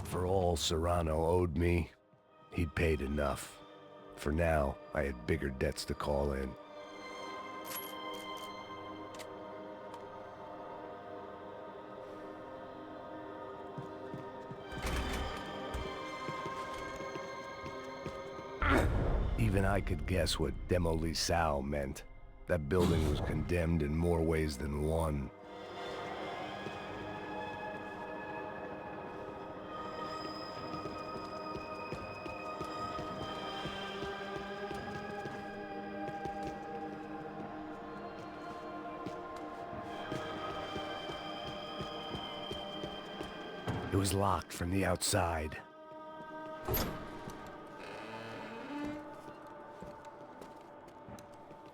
For all Serrano owed me, he'd paid enough. For now, I had bigger debts to call in. Even I could guess what demolisal meant. That building was condemned in more ways than one. It was locked from the outside.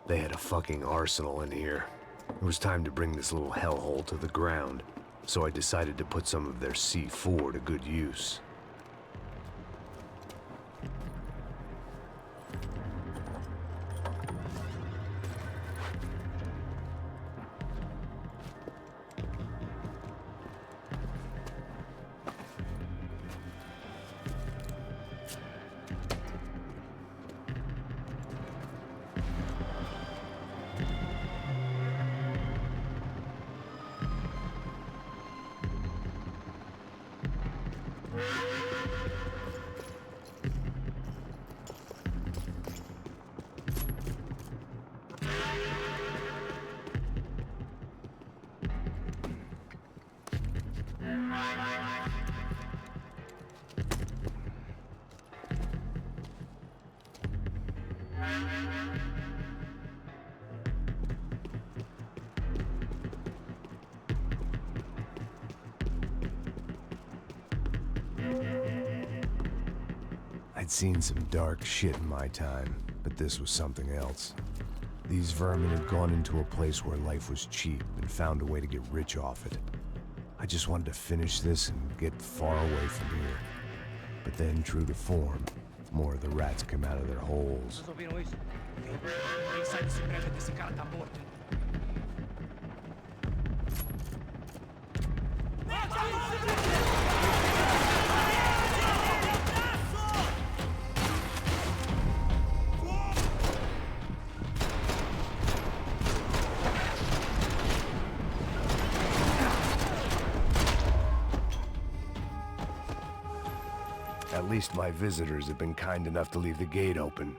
They had a fucking arsenal in here. It was time to bring this little hellhole to the ground, so I decided to put some of their C4 to good use. I'd seen some dark shit in my time, but this was something else. These vermin had gone into a place where life was cheap and found a way to get rich off it. I just wanted to finish this and get far away from here. But then, true to form, more of the rats came out of their holes. At least my visitors have been kind enough to leave the gate open.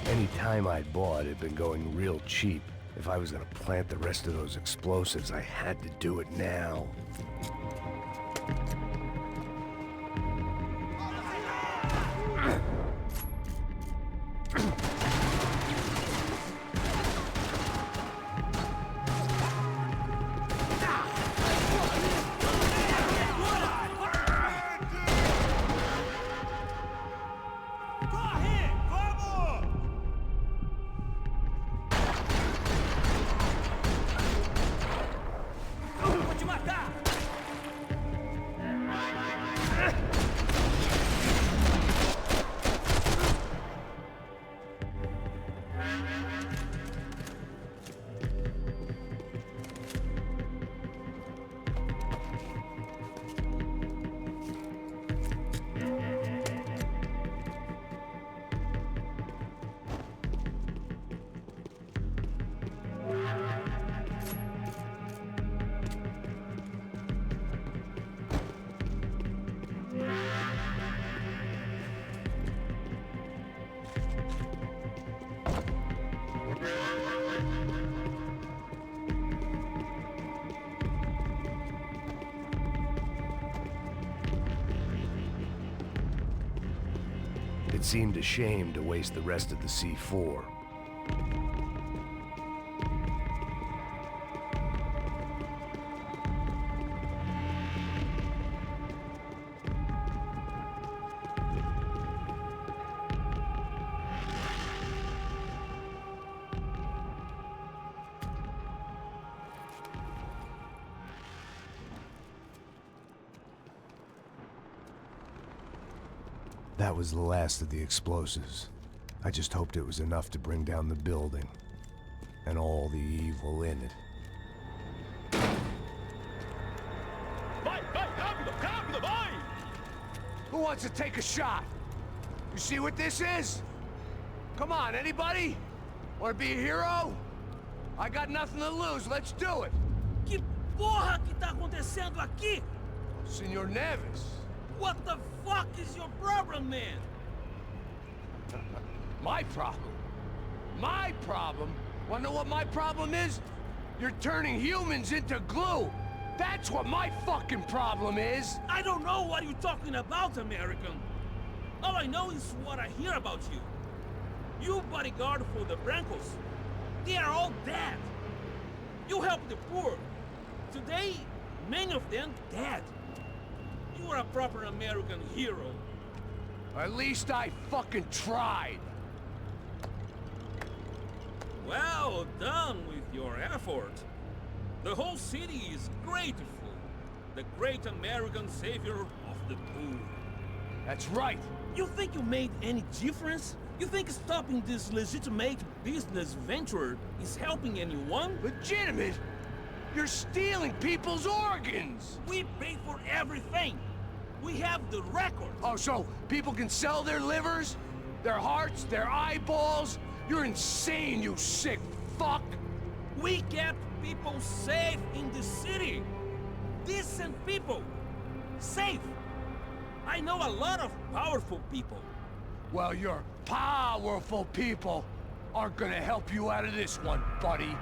Any time I'd bought had been going real cheap. If I was gonna plant the rest of those explosives, I had to do it now. It seemed a shame to waste the rest of the C4. That was the last of the explosives. I just hoped it was enough to bring down the building. And all the evil in it. Vai, rápido, rápido, vai! Who wants to take a shot? You see what this is? Come on, anybody? Want to be a hero? I got nothing to lose, let's do it! Que porra que tá acontecendo aqui? Senor Neves. What the fuck is your problem, man? My problem? My problem? Wanna know what my problem is? You're turning humans into glue! That's what my fucking problem is! I don't know what you're talking about, American. All I know is what I hear about you. You bodyguard for the Brancos. They are all dead. You help the poor. Today, many of them dead. You are a proper American hero. At least I fucking tried. Well done with your effort. The whole city is grateful. The great American savior of the poor. That's right. You think you made any difference? You think stopping this legitimate business venture is helping anyone? Legitimate? You're stealing people's organs! We pay for everything. We have the record. Oh, so people can sell their livers? Their hearts? Their eyeballs? You're insane, you sick fuck! We kept people safe in the city. Decent people. Safe. I know a lot of powerful people. Well, your powerful people aren't gonna help you out of this one, buddy.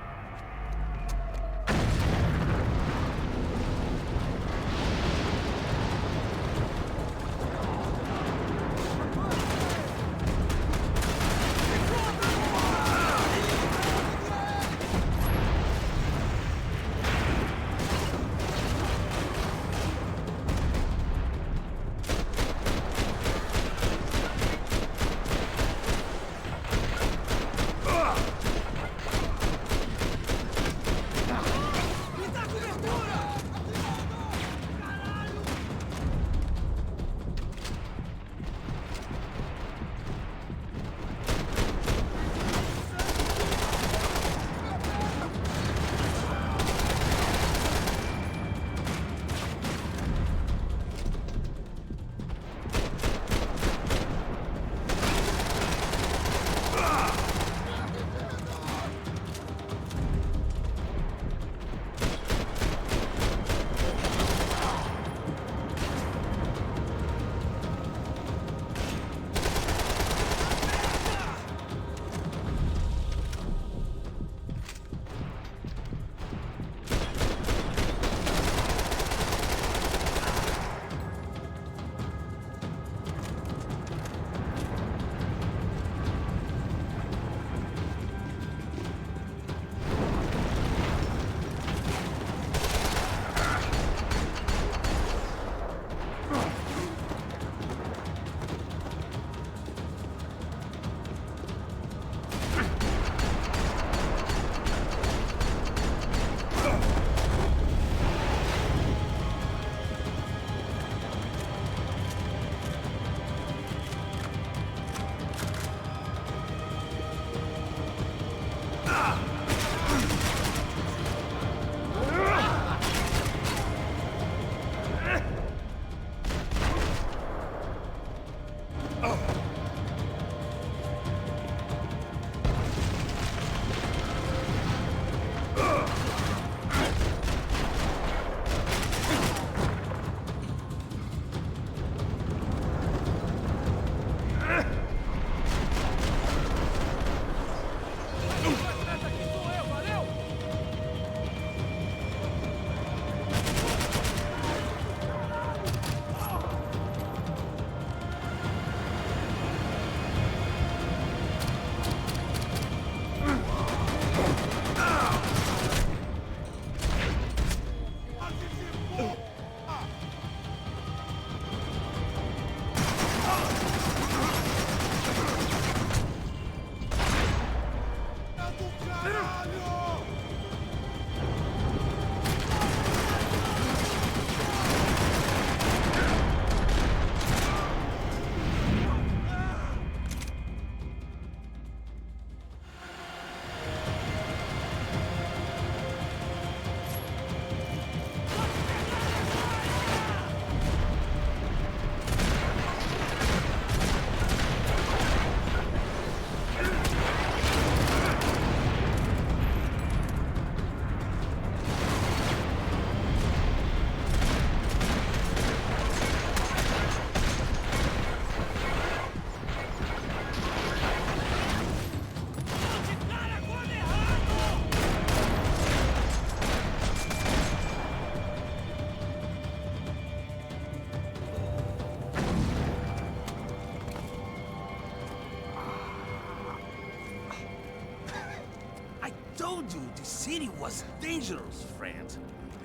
told you the city was dangerous, friend.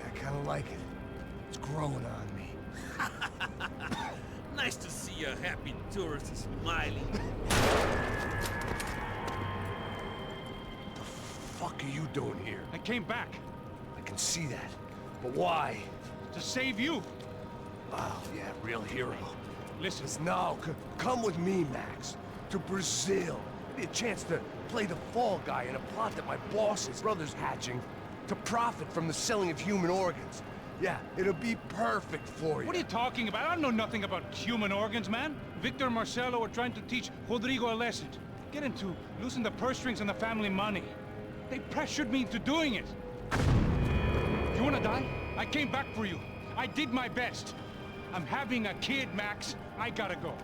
I kinda like it. It's growing on me. Nice to see a happy tourist smiling. The fuck are you doing here? I came back I can see that. But why? to save you. Oh, yeah, real hero. Listen, No, come with me, Max. To Brazil. Be a chance to play the fall guy in a plot that my boss's brother's hatching to profit from the selling of human organs. Yeah, it'll be perfect for you. what are you talking about? I know nothing about human organs, man. Victor and Marcelo are trying to teach Rodrigo a lesson. Get him to loosen the purse strings on the family money. They pressured me into doing it. You wanna die? I came back for you. I did my best. I'm having a kid, Max. I gotta go.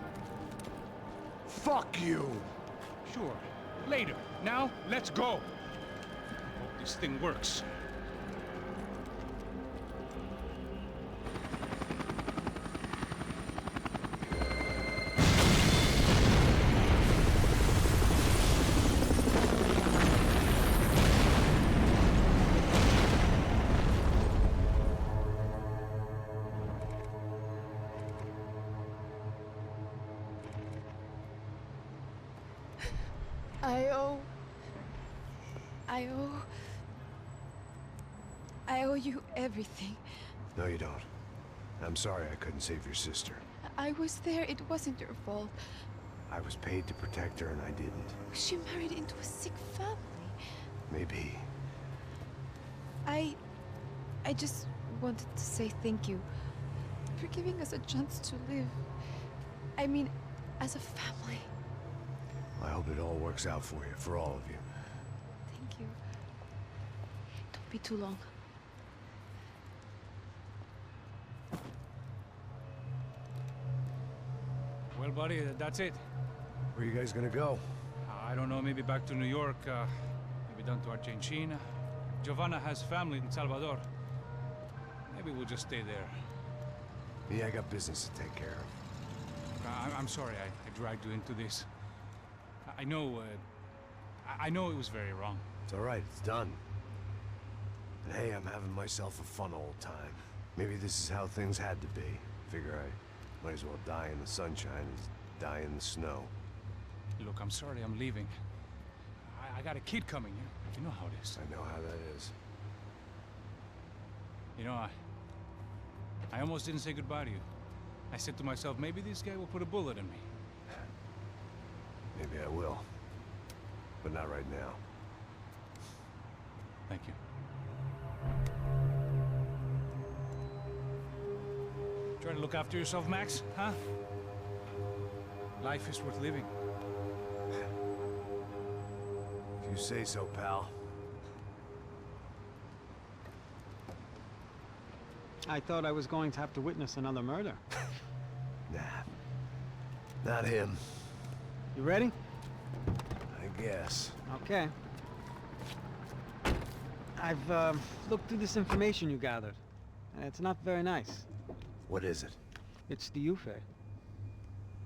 Fuck you! Sure. Later. Now, let's go. Hope this thing works. I owe you everything. No, you don't. I'm sorry I couldn't save your sister. I was there. It wasn't your fault. I was paid to protect her and I didn't. She married into a sick family. Maybe. I just wanted to say thank you for giving us a chance to live. I mean, as a family. I hope it all works out for you, for all of you. Thank you. Don't be too long. Well, buddy, that's it. Where are you guys gonna go? I don't know, maybe back to New York, maybe down to Argentina. Giovanna has family in Salvador. Maybe we'll just stay there. Yeah, I got business to take care of. I'm sorry I dragged you into this. I know it was very wrong. It's all right, it's done. And hey, I'm having myself a fun old time. Maybe this is how things had to be. Figure I might as well die in the sunshine as die in the snow. Look, I'm sorry I'm leaving. I got a kid coming. You know how it is. I know how that is. You know, I almost didn't say goodbye to you. I said to myself, maybe this guy will put a bullet in me. Maybe I will. But not right now. Thank you. Try to look after yourself, Max, huh? Life is worth living. If you say so, pal. I thought I was going to have to witness another murder. Nah. Not him. You ready? I guess. Okay. I've looked through this information you gathered. And it's not very nice. What is it? It's the Ufe.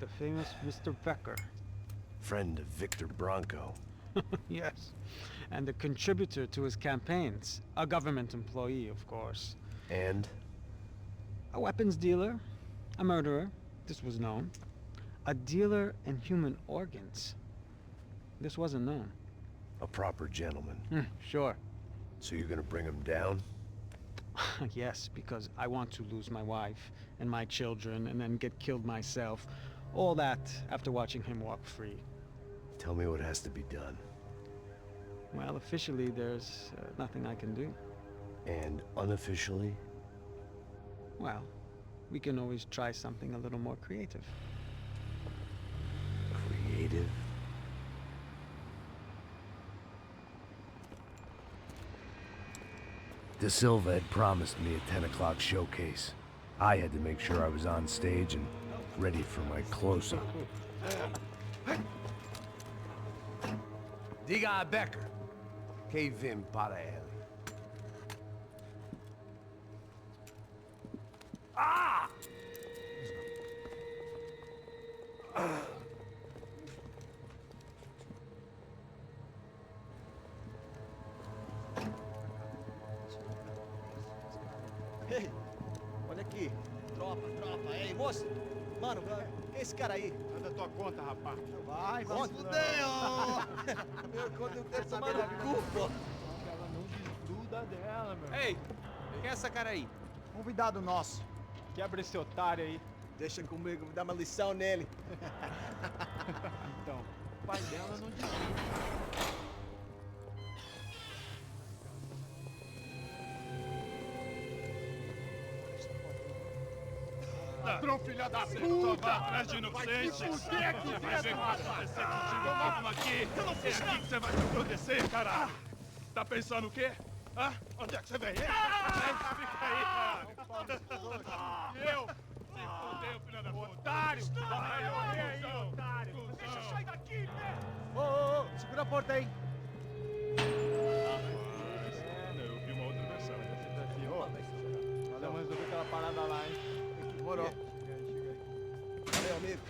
The famous Mr. Becker. Friend of Victor Bronco. Yes. And a contributor to his campaigns. A government employee, of course. And? A weapons dealer. A murderer. This was known. A dealer in human organs. This wasn't known. A proper gentleman. Sure. So you're gonna bring him down? Yes, because I want to lose my wife and my children and then get killed myself. All that after watching him walk free. Tell me what has to be done. Well, officially, there's nothing I can do. And unofficially? Well, we can always try something a little more creative. Creative? De Silva had promised me a 10 o'clock showcase. I had to make sure I was on stage and ready for my close-up. Diga a Becker. Que vim para ele. Ah! Moça, mano, quem é esse cara aí? Manda tua conta, rapaz. Vai, conta. Fudeu! Meu conta não quero saber da culpa. Ela não desgruda dela, meu. Ei, quem é essa cara aí? Convidado nosso. Quebra esse otário aí. Deixa comigo, vou dar uma lição nele. Então, o pai dela não desgruda. Ladrão, filha da puta! Vai atrás de inocente! Vai ver o que vai acontecer contigo! Vamos aqui! É aqui que você vai se acontecer, caralho! Tá pensando o quê? Hã? Onde é que você vem? Fica aí, caralho! Eu? Se fodeu, filha da puta! Otário! Vai morrer aí, otário! Deixa eu sair daqui, né? Ô, segura a porta aí. Eu vi uma outra versão. Valeu, mas eu vi aquela parada lá, hein? Demorou. Chega aí. Valeu, amigo.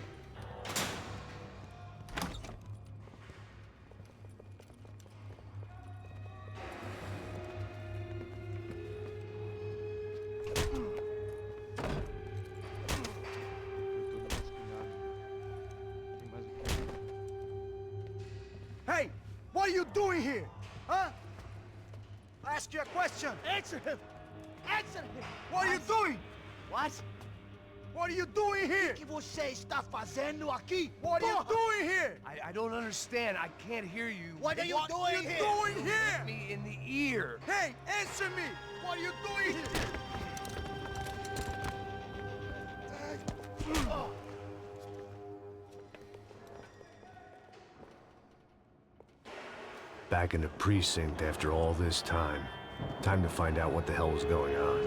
Hey, what are you doing here? Huh? I ask you a question. Answer him. Answer him. What are you doing? What? What are you doing here? O que você está fazendo aqui? What are you doing here? I don't understand. I can't hear you. What are you doing here? Doing here? Me in the ear. Hey, answer me. What are you doing here? Back in the precinct after all this time. Time to find out what the hell was going on.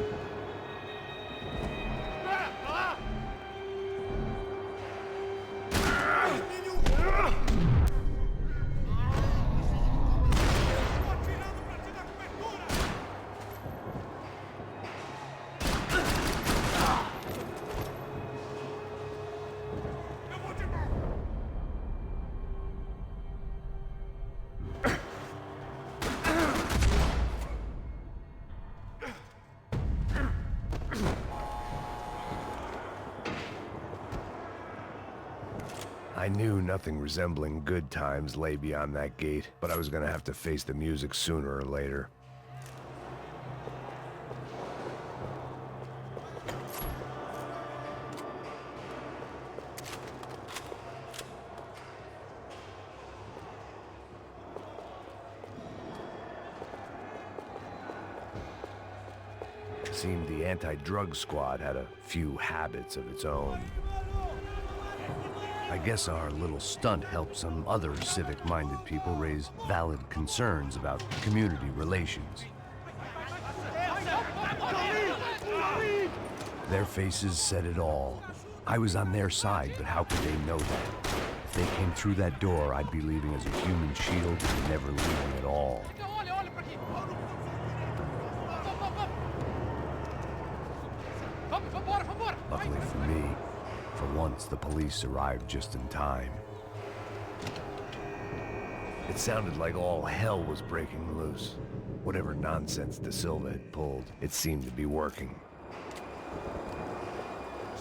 I knew nothing resembling good times lay beyond that gate, but I was gonna have to face the music sooner or later. Seemed the anti-drug squad had a few habits of its own. I guess our little stunt helped some other civic-minded people raise valid concerns about community relations. Their faces said it all. I was on their side, but how could they know that? If they came through that door, I'd be leaving as a human shield and never leaving at all. Luckily for me, for once the police arrived just in time. It sounded like all hell was breaking loose. Whatever nonsense De Silva had pulled, it seemed to be working. Por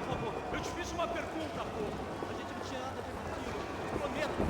favor. Eu te fiz uma pergunta, pô. A gente não tinha nada a ver contigo. Prometo.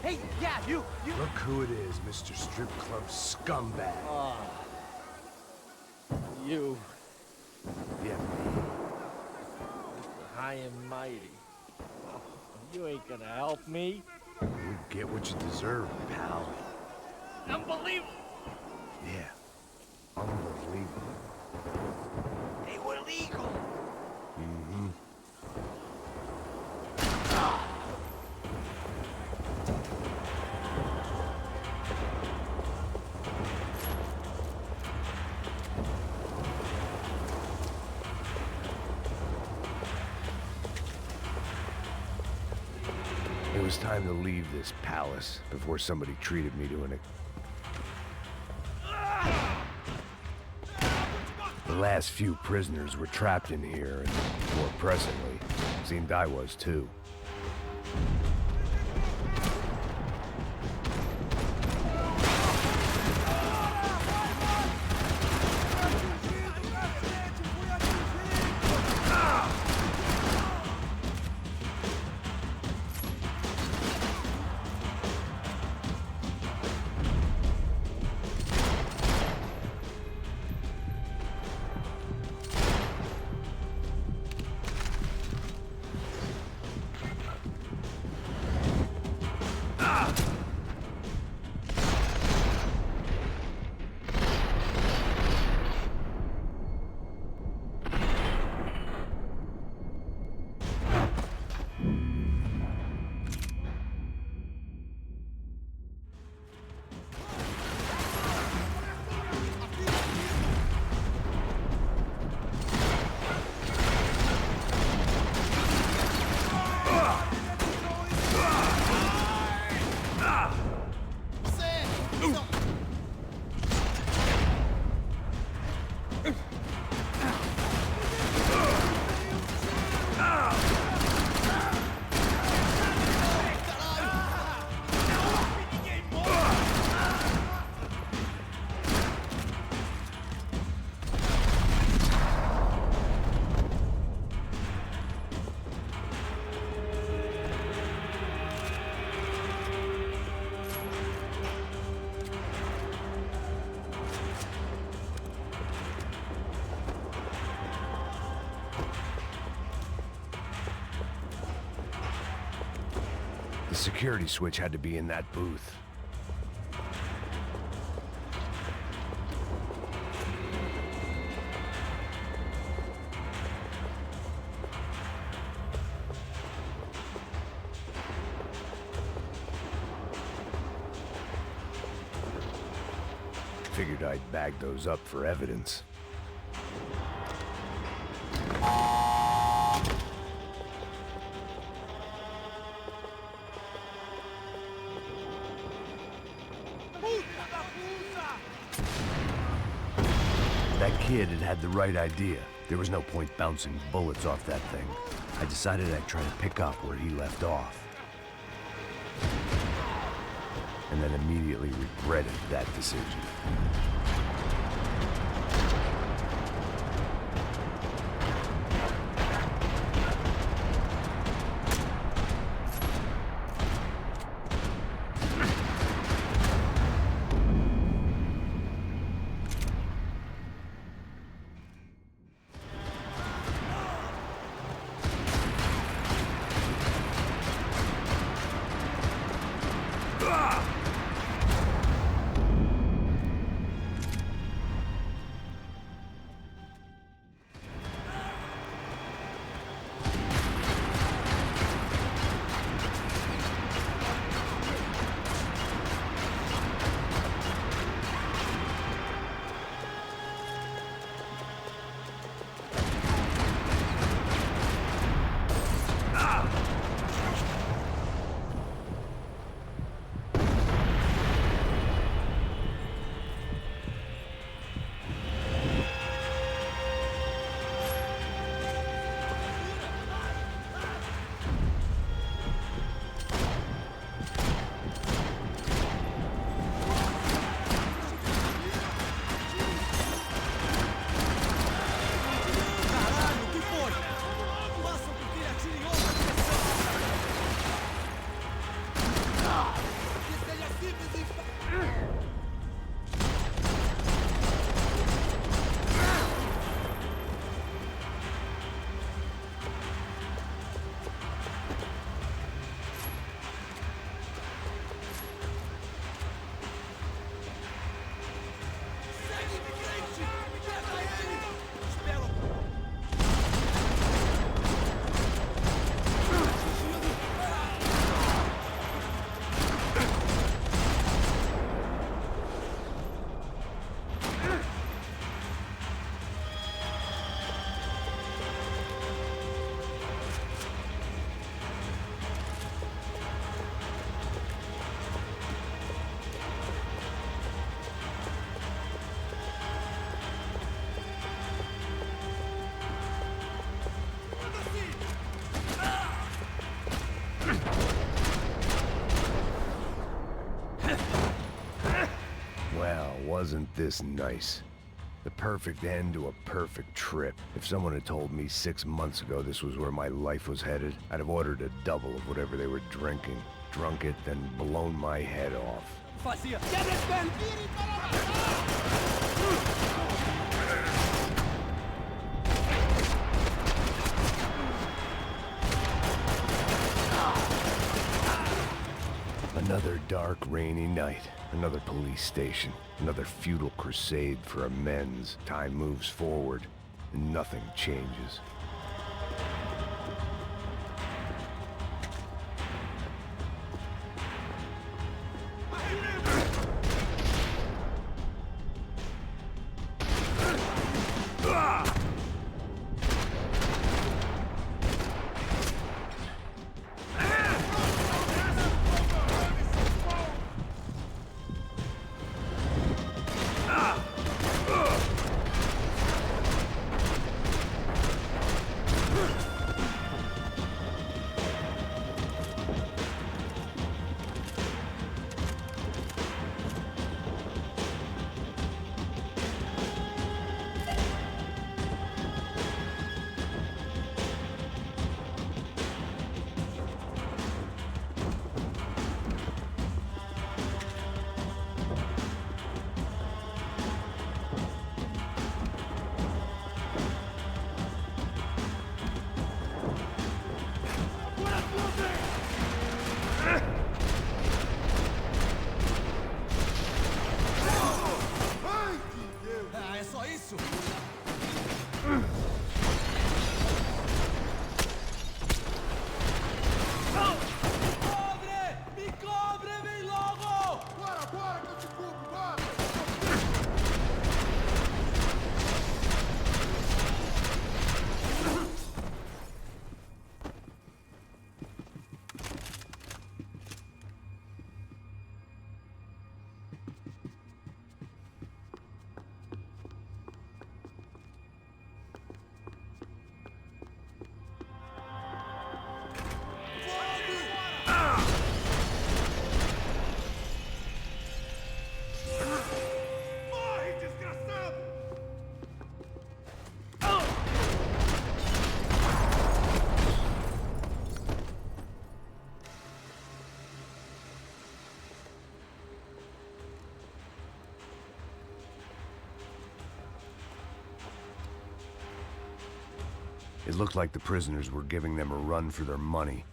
Hey, yeah, you. Look who it is, Mr. Strip Club scumbag. You. Yeah, me. high and mighty. Oh, you ain't gonna help me. You get what you deserve, pal. Unbelievable! Yeah. Unbelievable. They were legal! Mm-hmm. It was time to leave this palace before somebody treated me to an... The last few prisoners were trapped in here, and more pressingly, seemed I was too. The security switch had to be in that booth. Figured I'd bag those up for evidence. That kid had the right idea. There was no point bouncing bullets off that thing. I decided I'd try to pick up where he left off. And then immediately regretted that decision. Wasn't this nice? The perfect end to a perfect trip. If someone had told me 6 months ago this was where my life was headed, I'd have ordered a double of whatever they were drinking, drunk it, then blown my head off. Another dark, rainy night. Another police station. Another futile crusade for amends. Time moves forward, and nothing changes. It looked like the prisoners were giving them a run for their money.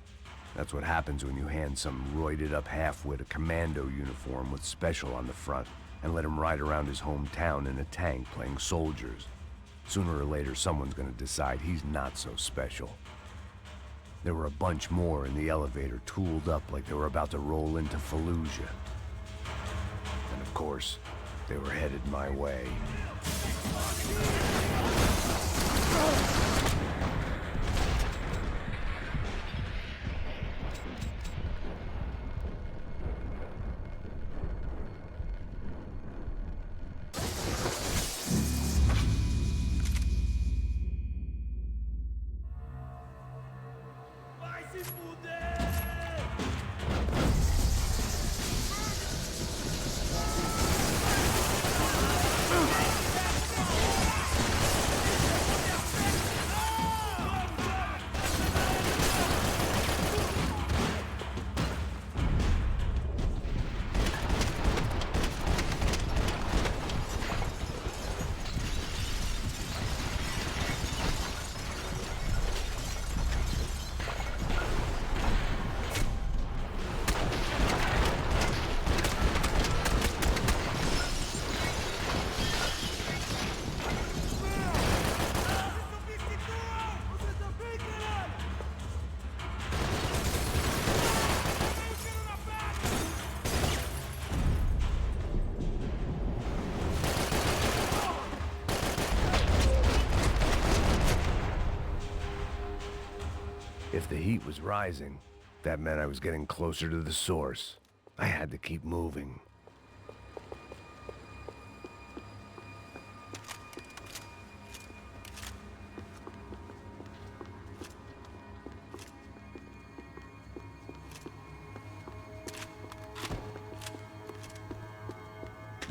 That's what happens when you hand some roided-up halfwit a commando uniform with special on the front and let him ride around his hometown in a tank playing soldiers. Sooner or later, someone's gonna decide he's not so special. There were a bunch more in the elevator, tooled up like they were about to roll into Fallujah. And of course, they were headed my way. If the heat was rising, that meant I was getting closer to the source. I had to keep moving.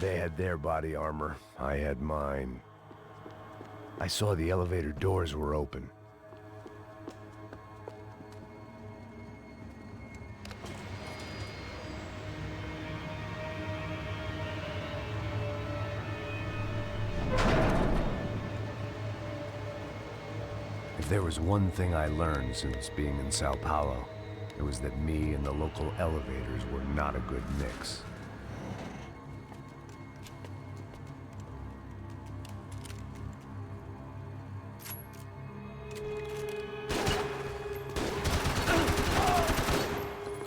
They had their body armor. I had mine. I saw the elevator doors were open. If there was one thing I learned since being in Sao Paulo, it was that me and the local elevators were not a good mix.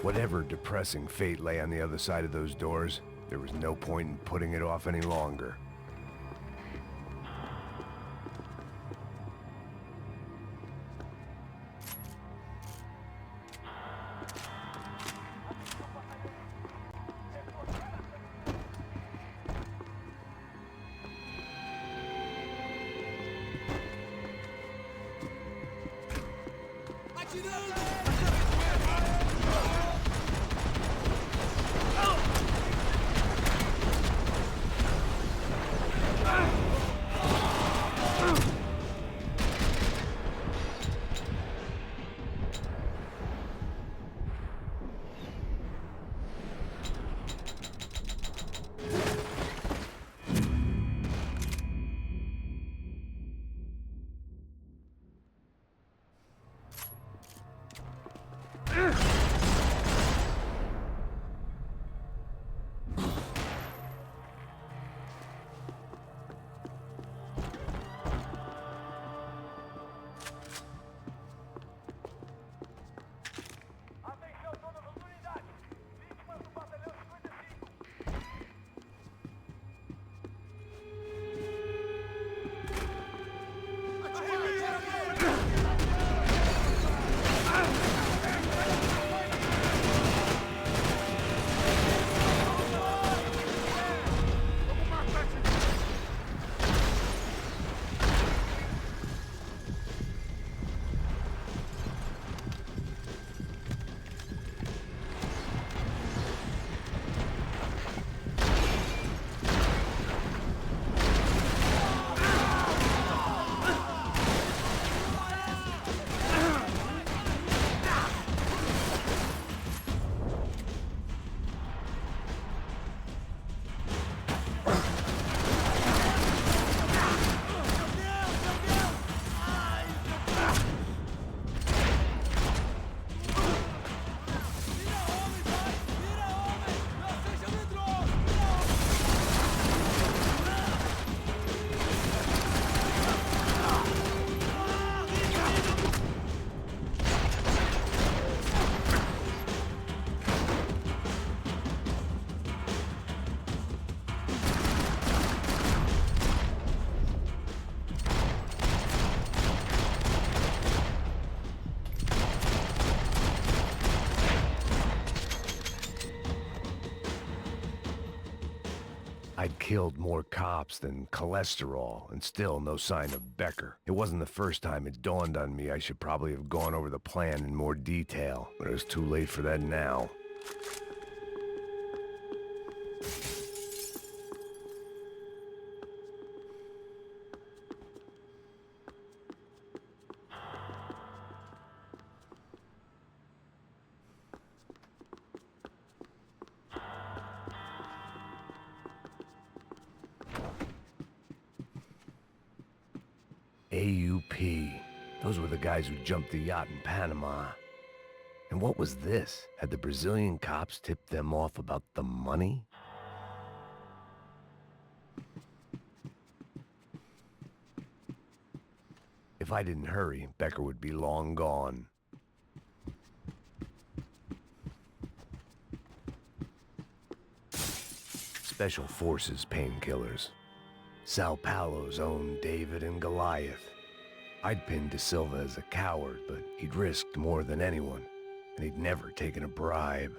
Whatever depressing fate lay on the other side of those doors, there was no point in putting it off any longer. I'd killed more cops than cholesterol, and still no sign of Becker. It wasn't the first time it dawned on me I should probably have gone over the plan in more detail, but it was too late for that now. AUP. Those were the guys who jumped the yacht in Panama. And what was this? Had the Brazilian cops tipped them off about the money? If I didn't hurry, Becker would be long gone. Special Forces painkillers. Sao Paulo's own David and Goliath. I'd pinned De Silva as a coward, but he'd risked more than anyone, and he'd never taken a bribe.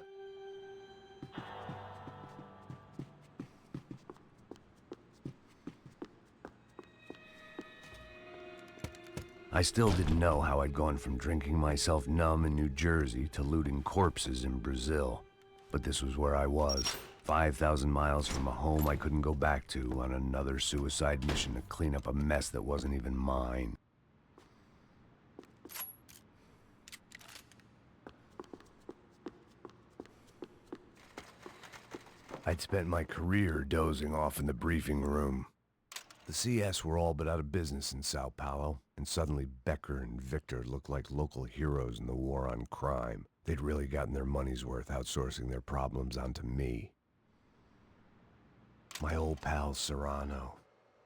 I still didn't know how I'd gone from drinking myself numb in New Jersey to looting corpses in Brazil, but this was where I was. 5,000 miles from a home I couldn't go back to on another suicide mission to clean up a mess that wasn't even mine. I'd spent my career dozing off in the briefing room. The CS were all but out of business in Sao Paulo, and suddenly Becker and Victor looked like local heroes in the war on crime. They'd really gotten their money's worth outsourcing their problems onto me. My old pal Serrano.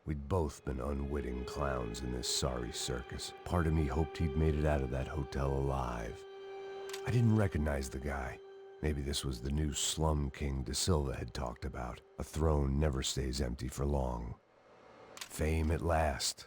We'd both been unwitting clowns in this sorry circus. Part of me hoped he'd made it out of that hotel alive. I didn't recognize the guy. Maybe this was the new slum king De Silva had talked about. A throne never stays empty for long. Fame at last.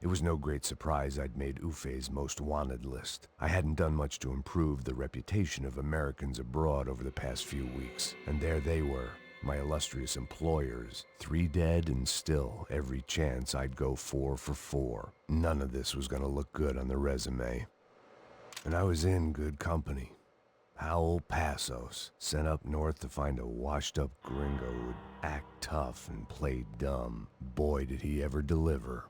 It was no great surprise I'd made Ufe's most wanted list. I hadn't done much to improve the reputation of Americans abroad over the past few weeks, and there they were, my illustrious employers, 3 dead and still every chance I'd go 4 for 4. None of this was gonna look good on the resume. And I was in good company. Howell Passos, sent up north to find a washed-up gringo who'd act tough and play dumb. Boy, did he ever deliver.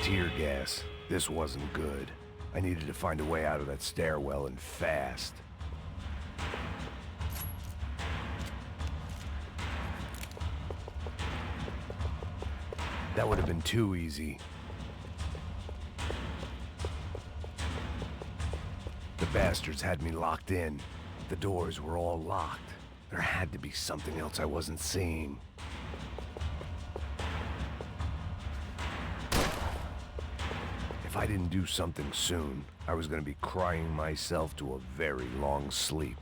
Tear gas. This wasn't good. I needed to find a way out of that stairwell and fast. That would have been too easy. The bastards had me locked in. The doors were all locked. There had to be something else I wasn't seeing. If I didn't do something soon, I was going to be crying myself to a very long sleep.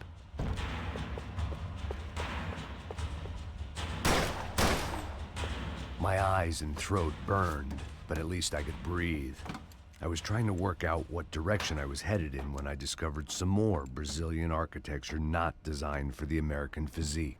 My eyes and throat burned, but at least I could breathe. I was trying to work out what direction I was headed in when I discovered some more Brazilian architecture not designed for the American physique.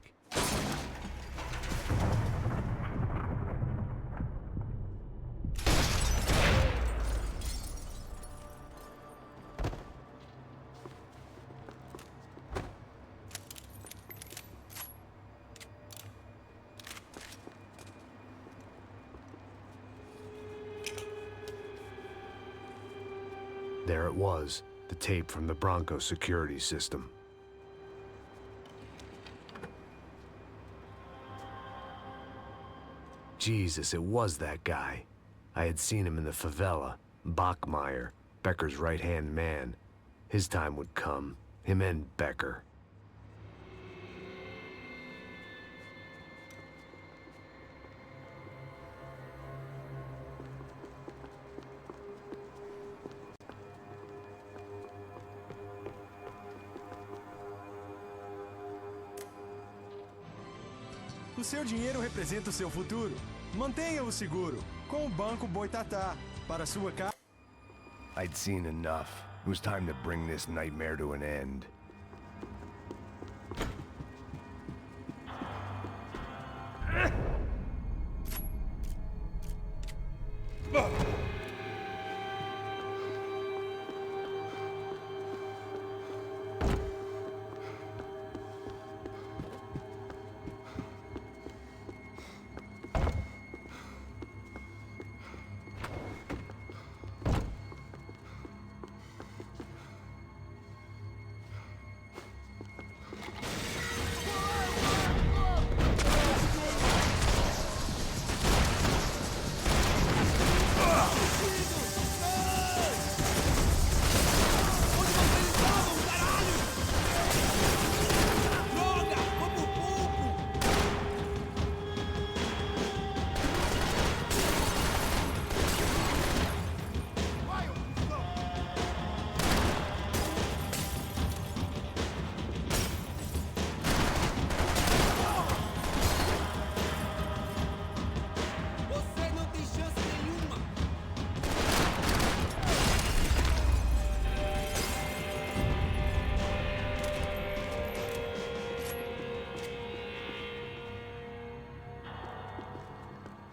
There it was, the tape from the Bronco security system. Jesus, it was that guy. I had seen him in the favela. Bachmeyer, Becker's right-hand man. His time would come. Him and Becker. O seu dinheiro representa o seu futuro. Mantenha-o seguro com o Banco Boitatá para sua casa. I'd seen enough. It was time to bring this nightmare to an end.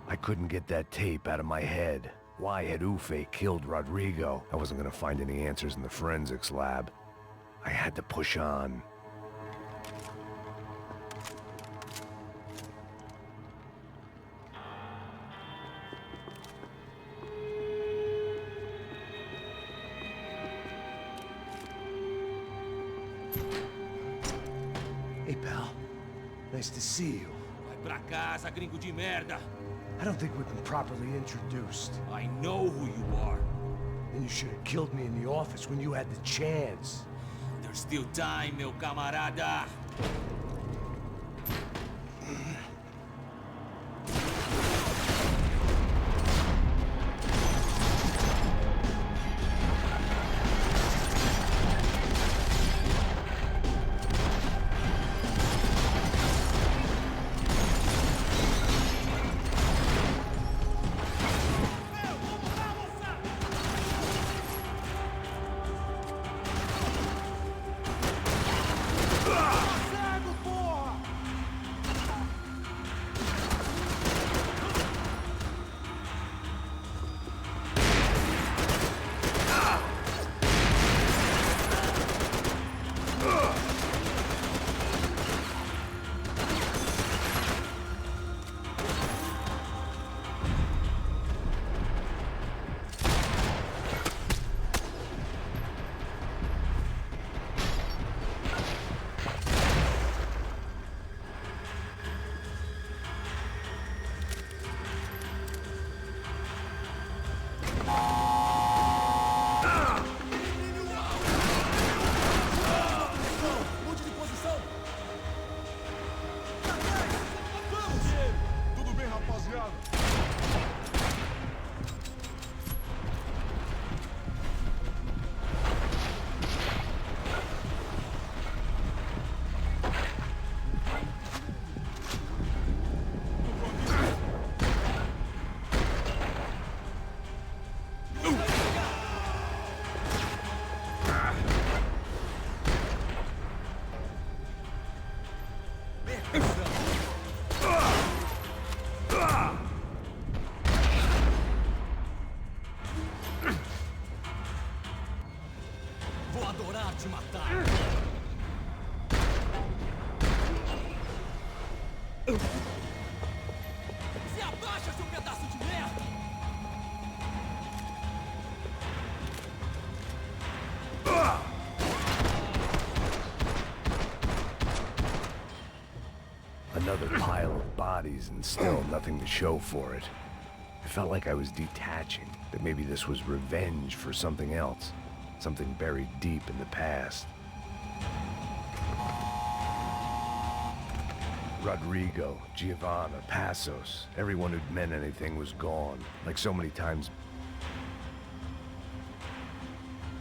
I couldn't get that tape out of my head. Why had Ufe killed Rodrigo? I wasn't gonna find any answers in the forensics lab. I had to push on. Hey, pal. Nice to see you. Vai pra casa, gringo de merda. I don't think we've been properly introduced. I know who you are. Then you should have killed me in the office when you had the chance. There's still time, meu camarada. Vou adorar te matar. Se abaixa, seu pedaço de merda! Another pile of bodies and still nothing to show for it. I felt like I was detaching, that maybe this was revenge for something else. Something buried deep in the past. Rodrigo, Giovanna, Passos, everyone who'd meant anything was gone, like so many times.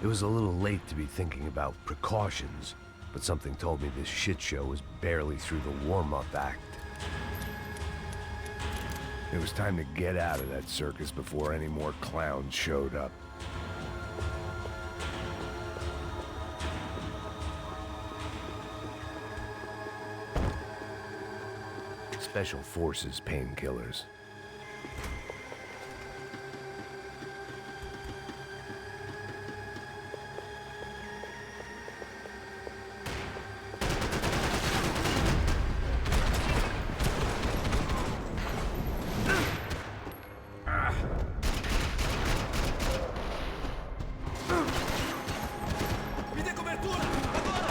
It was a little late to be thinking about precautions, but something told me this shit show was barely through the warm-up act. It was time to get out of that circus before any more clowns showed up. Special Forces painkillers. Me dê cobertura! Agora!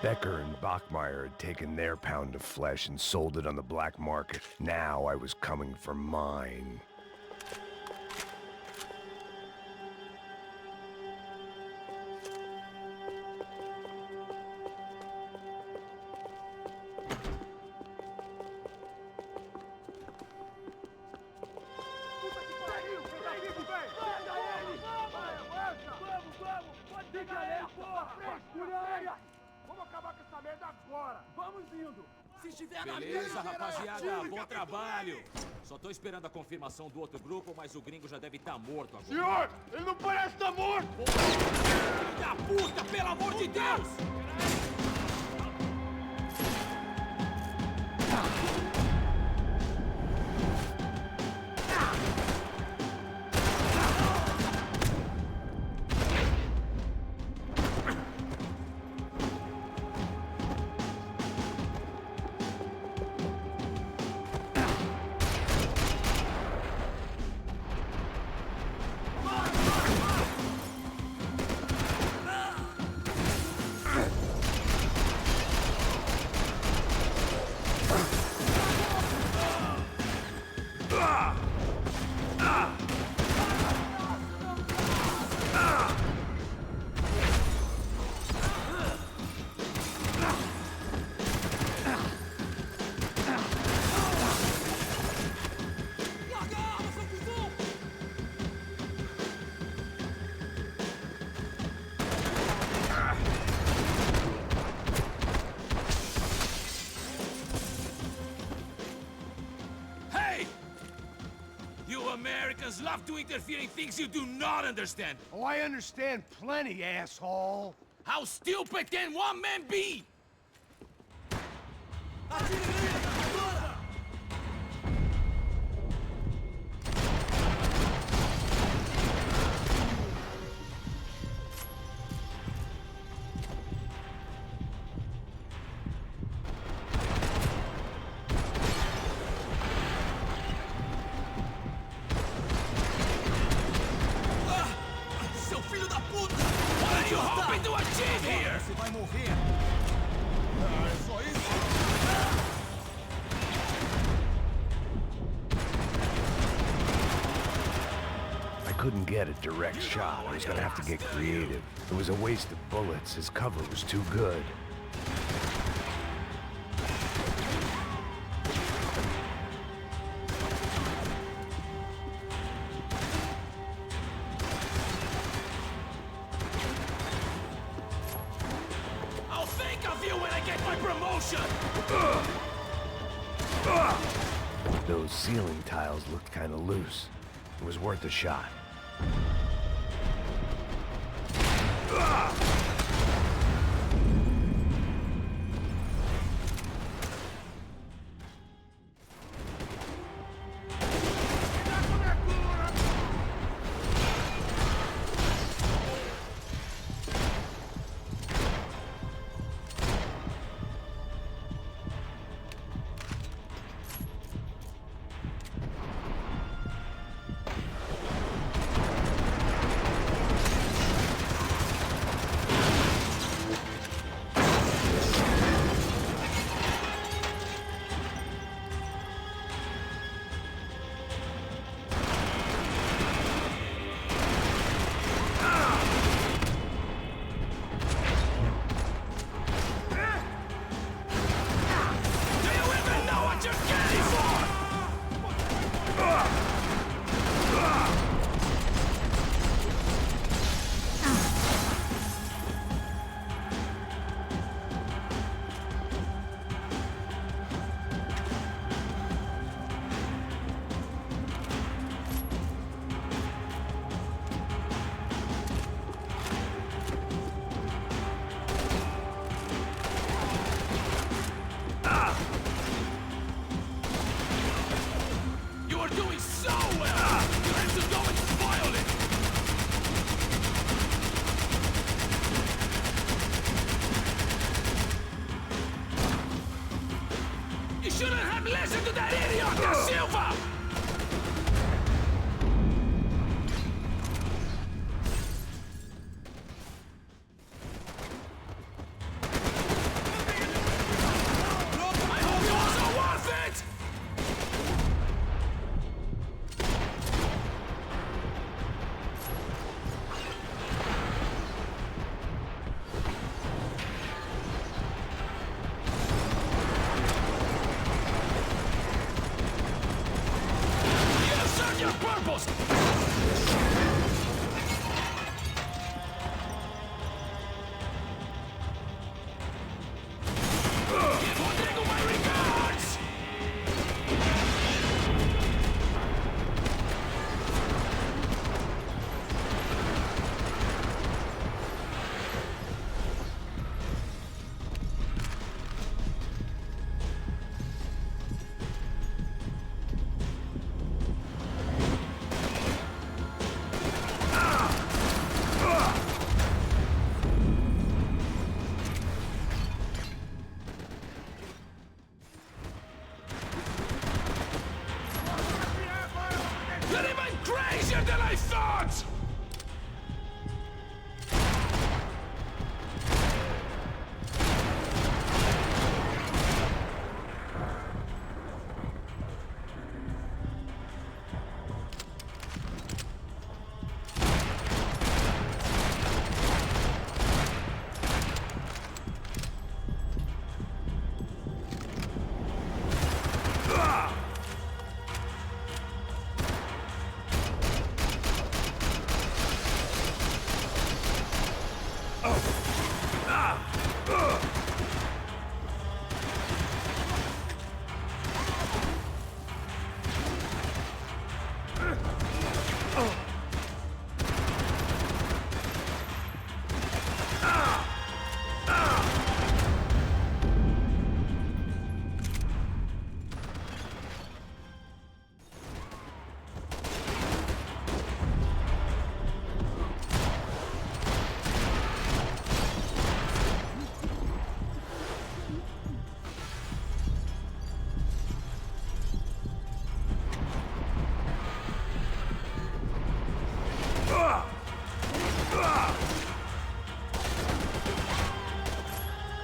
Becker and Bachmeyer had taken their pound of flesh and sold it on the black market. Now I was coming for mine. Beleza, rapaziada, bom trabalho. Só tô esperando a confirmação do outro grupo, mas o gringo já deve estar morto agora. Senhor, ele não parece estar morto! Filho da puta, pelo amor de Deus! Americans love to interfere in things you do not understand. Oh, I understand plenty, asshole. How stupid can one man be? Você vai morrer. É só isso? I couldn't get a direct shot. I was gonna have to get creative. It was a waste of bullets. His cover was too good. Those ceiling tiles looked kind of loose. It was worth a shot.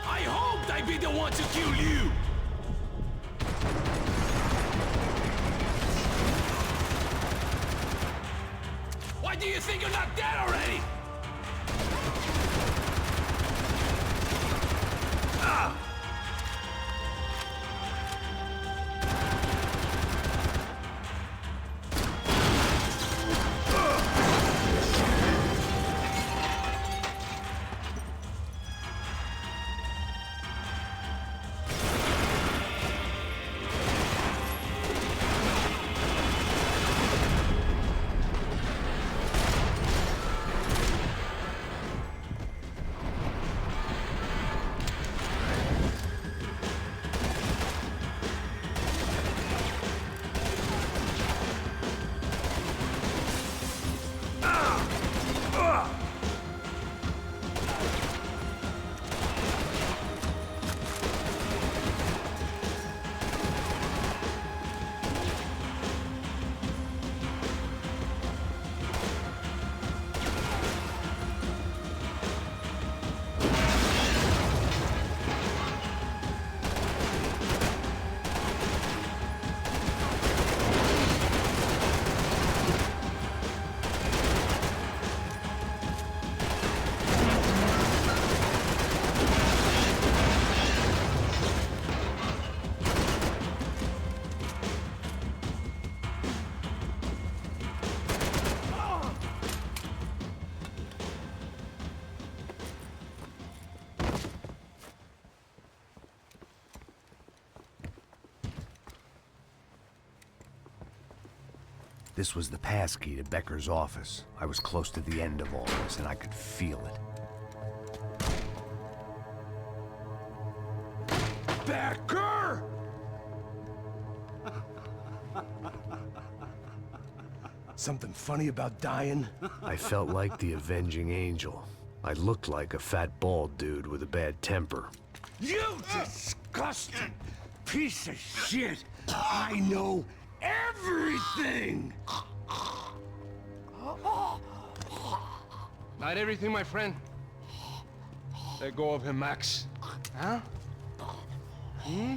I hoped I'd be the one to kill you! Why do you think you're not dead already? This was the passkey to Becker's office. I was close to the end of all this, and I could feel it. Becker! Something funny about dying? I felt like the avenging angel. I looked like a fat bald dude with a bad temper. You disgusting piece of shit! I know everything! Not everything, my friend. Let go of him, Max. Huh? Hmm?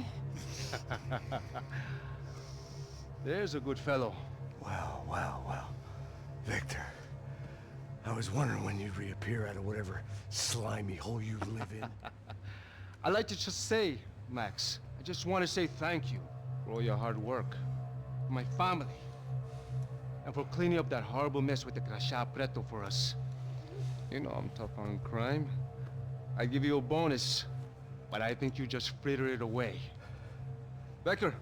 There's a good fellow. Well. Victor, I was wondering when you'd reappear out of whatever slimy hole you live in. I'd like to just say, Max, I just want to say thank you for all your hard work. For my family. And for cleaning up that horrible mess with the Crachá Preto for us. You know I'm tough on crime. I give you a bonus, but I think you just fritter it away. Becker,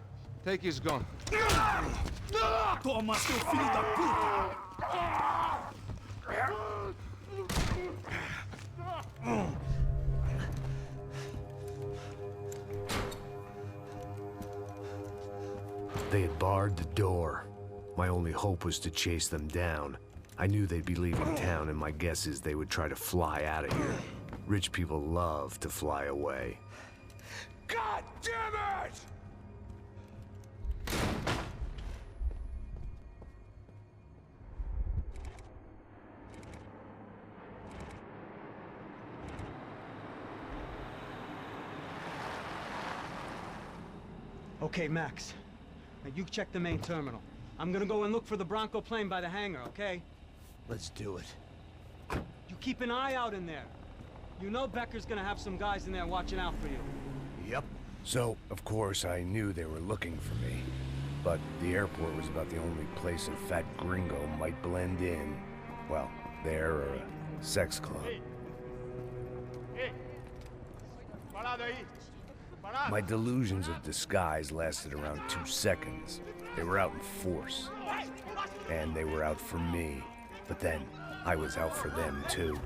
take his gun. Toma, seu filho da puta! They had barred the door. My only hope was to chase them down. I knew they'd be leaving town, and my guess is they would try to fly out of here. Rich people love to fly away. God damn it! Okay, Max. Now you check the main terminal. I'm gonna go and look for the Bronco plane by the hangar, okay? Let's do it. You keep an eye out in there. You know Becker's gonna have some guys in there watching out for you. Yep. So, of course, I knew they were looking for me. But the airport was about the only place a fat gringo might blend in. Well, there or a sex club. My delusions of disguise lasted around 2 seconds. They were out in force. And they were out for me. But then, I was out for them too.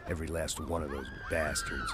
Every last one of those bastards.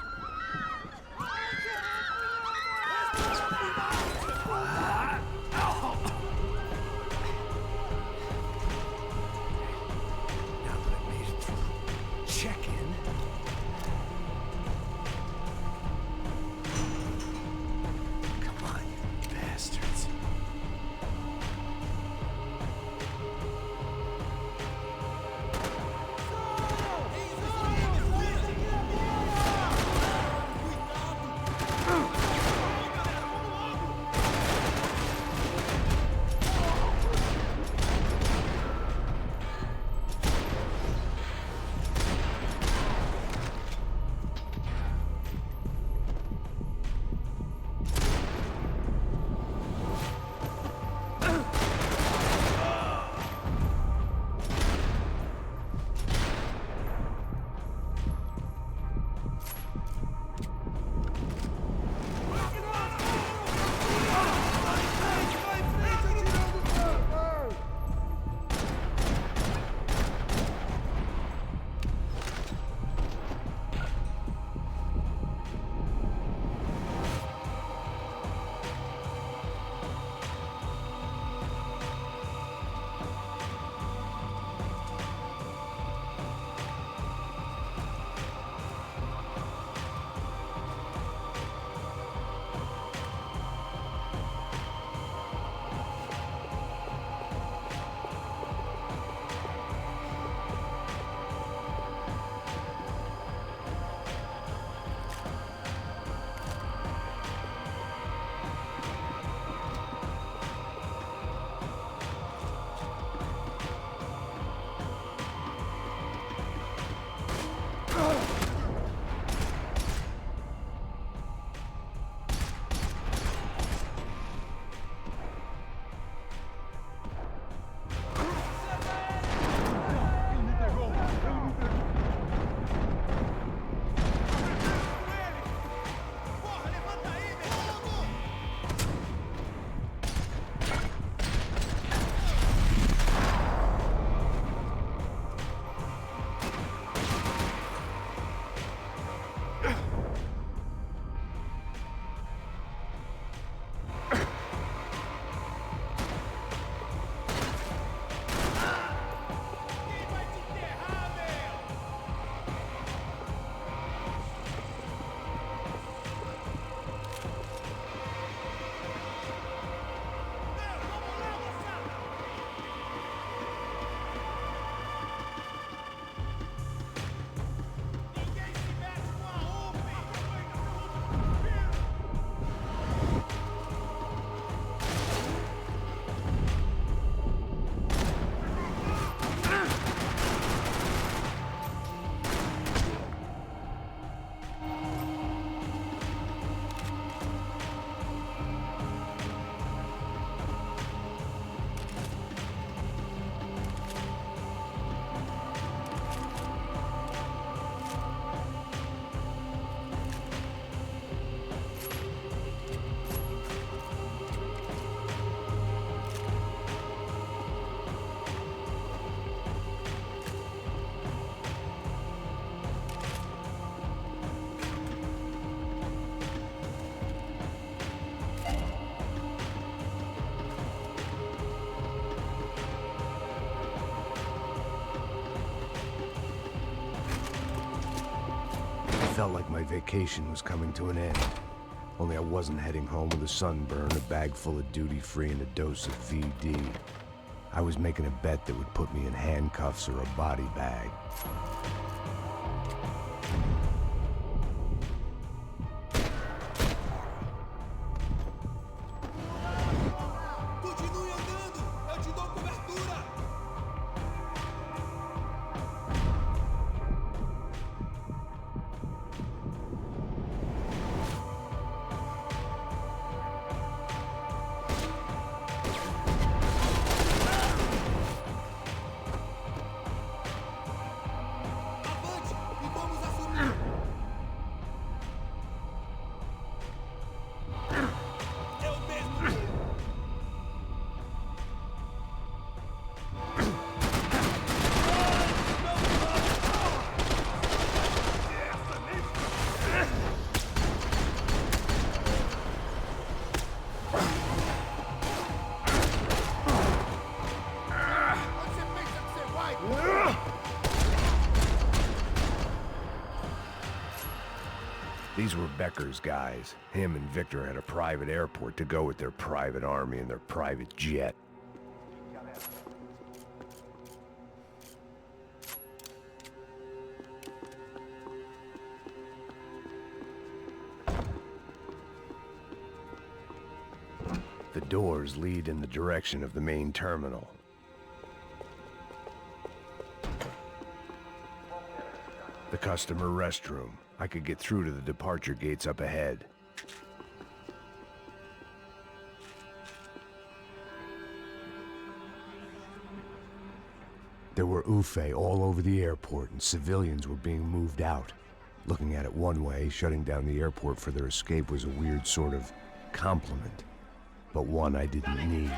Felt like my vacation was coming to an end. Only I wasn't heading home with a sunburn, a bag full of duty-free, and a dose of VD. I was making a bet that would put me in handcuffs or a body bag. These were Becker's guys. Him and Victor had a private airport to go with their private army and their private jet. The doors lead in the direction of the main terminal. The customer restroom. I could get through to the departure gates up ahead. There were UFE all over the airport, and civilians were being moved out. Looking at it one way, shutting down the airport for their escape was a weird sort of compliment, but one I didn't need.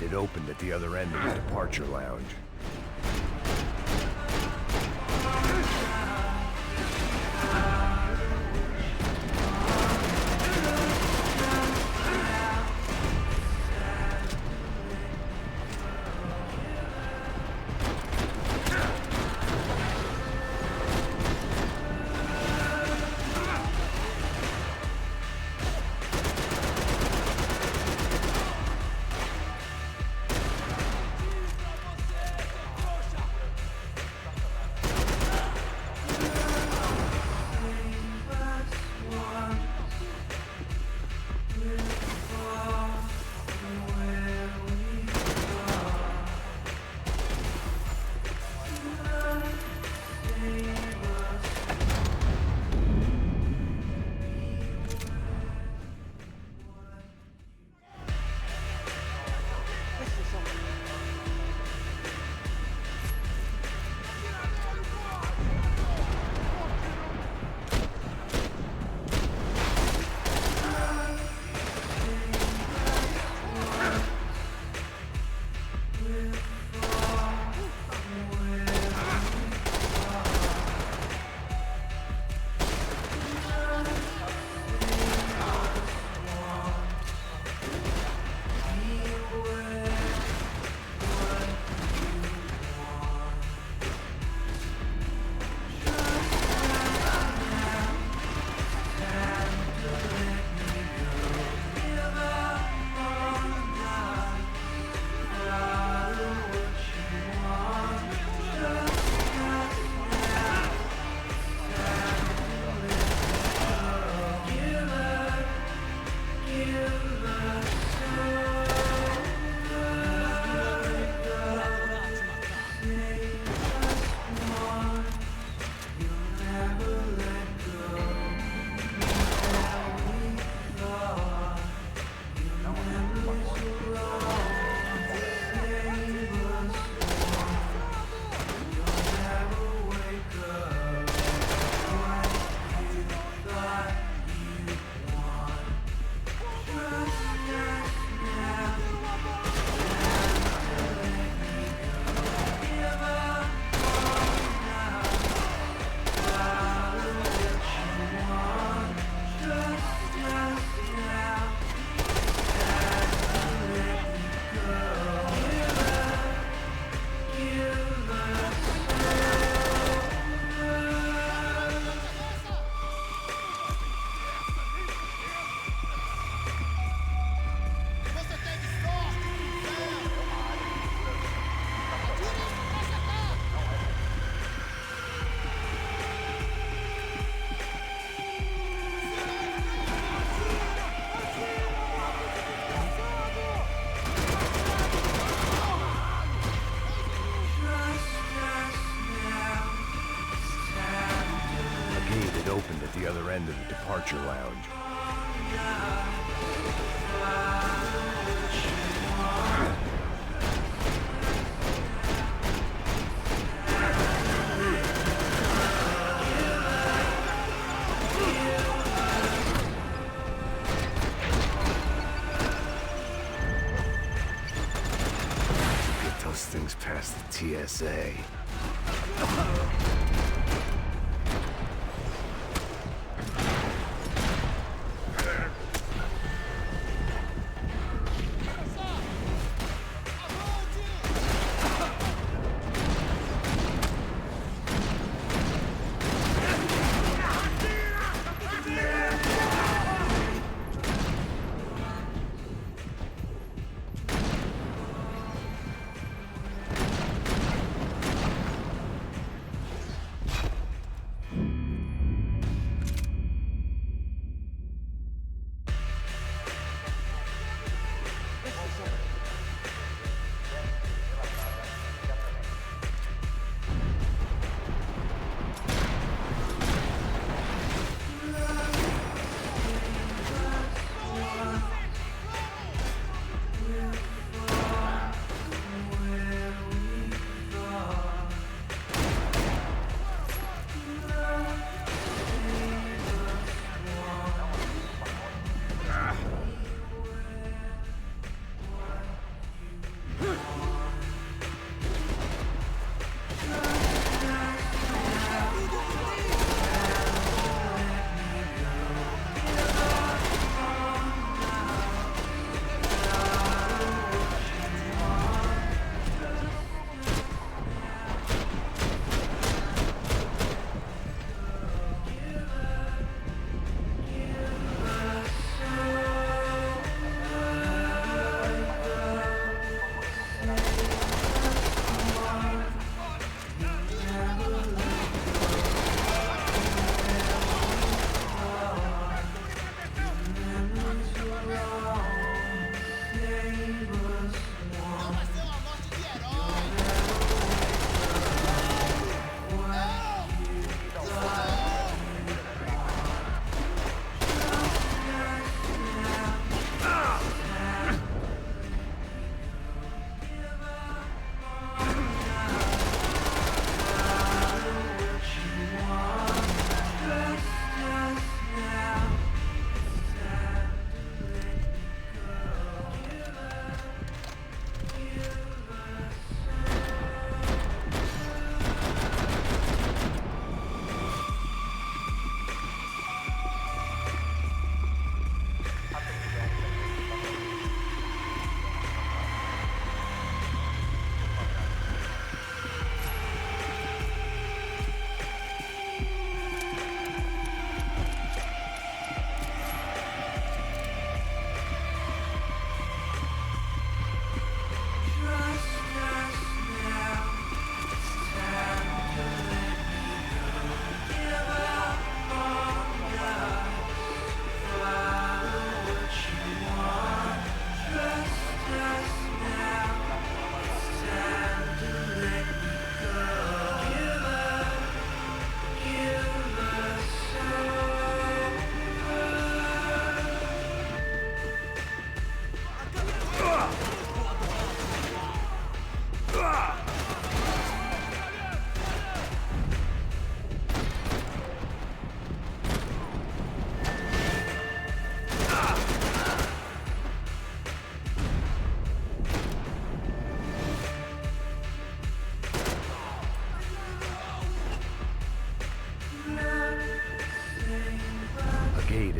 It opened at the other end of the departure lounge. end of the departure lounge. Get those things past the TSA.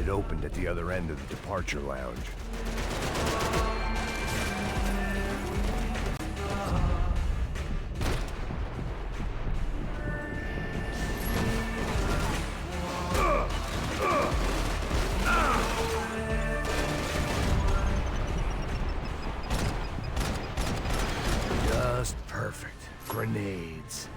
It opened at the other end of the departure lounge. Just perfect. Grenades.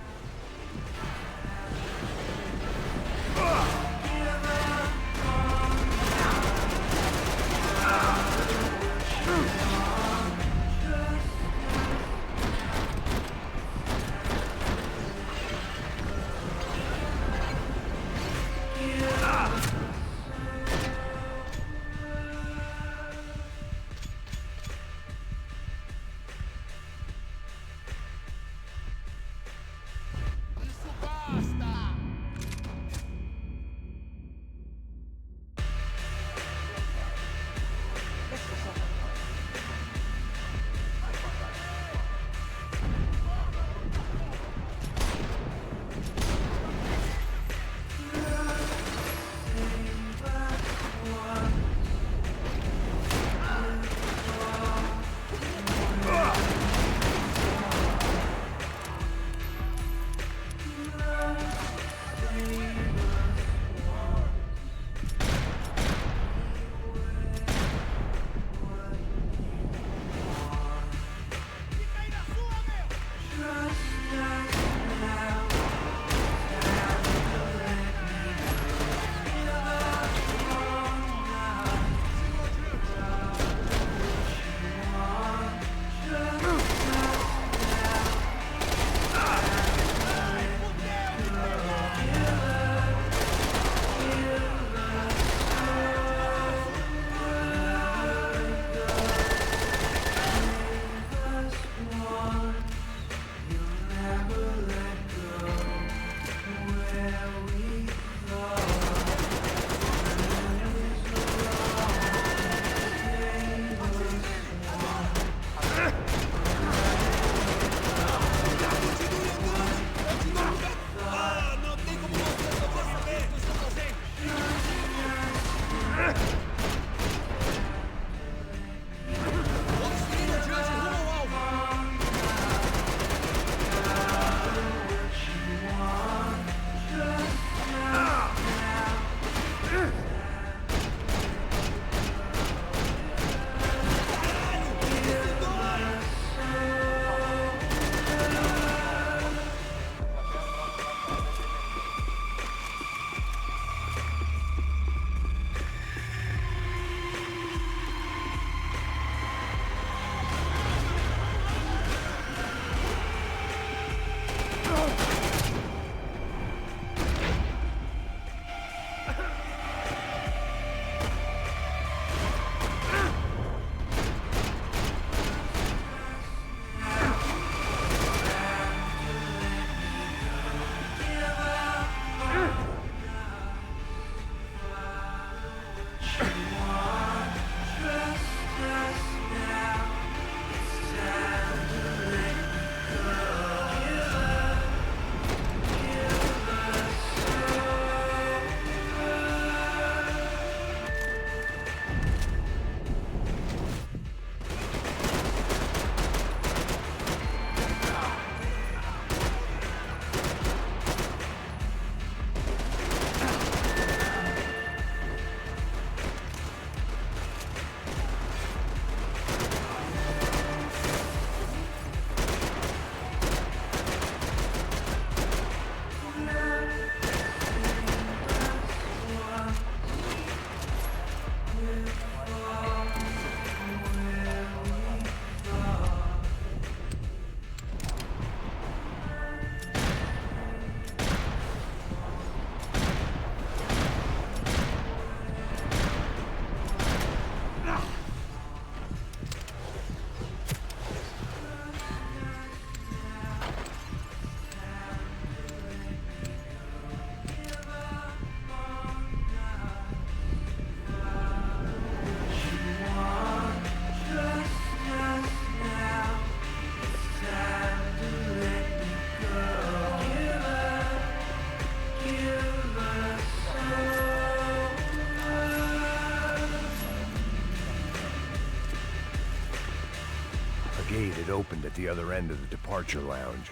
gate had opened at the other end of the departure lounge.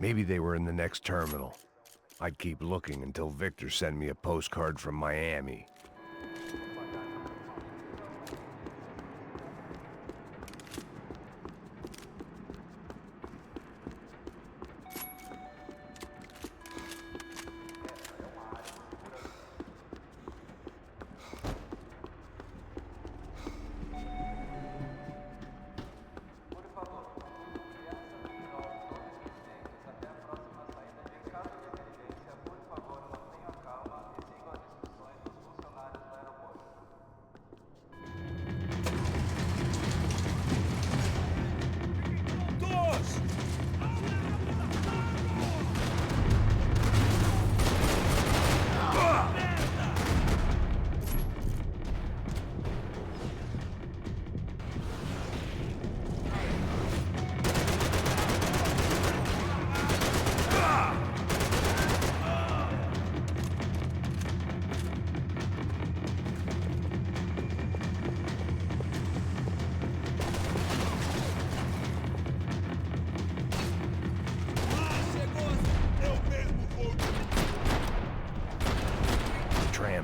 Maybe they were in the next terminal. I'd keep looking until Victor sent me a postcard from Miami.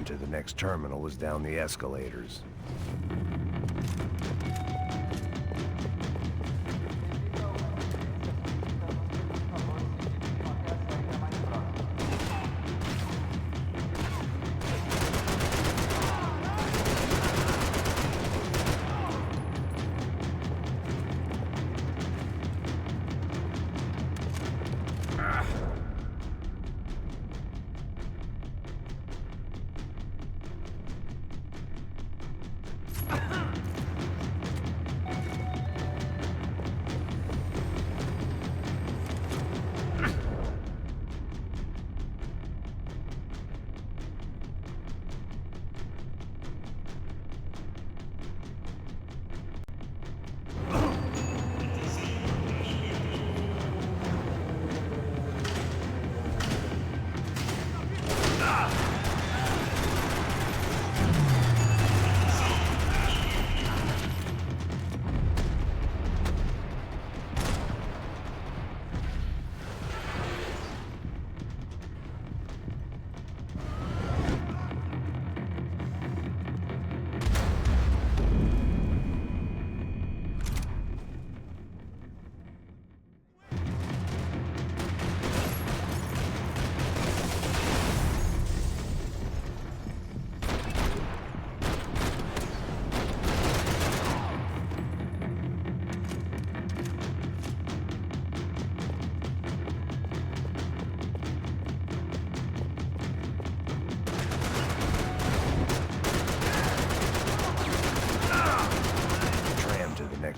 To the next terminal was down the escalators.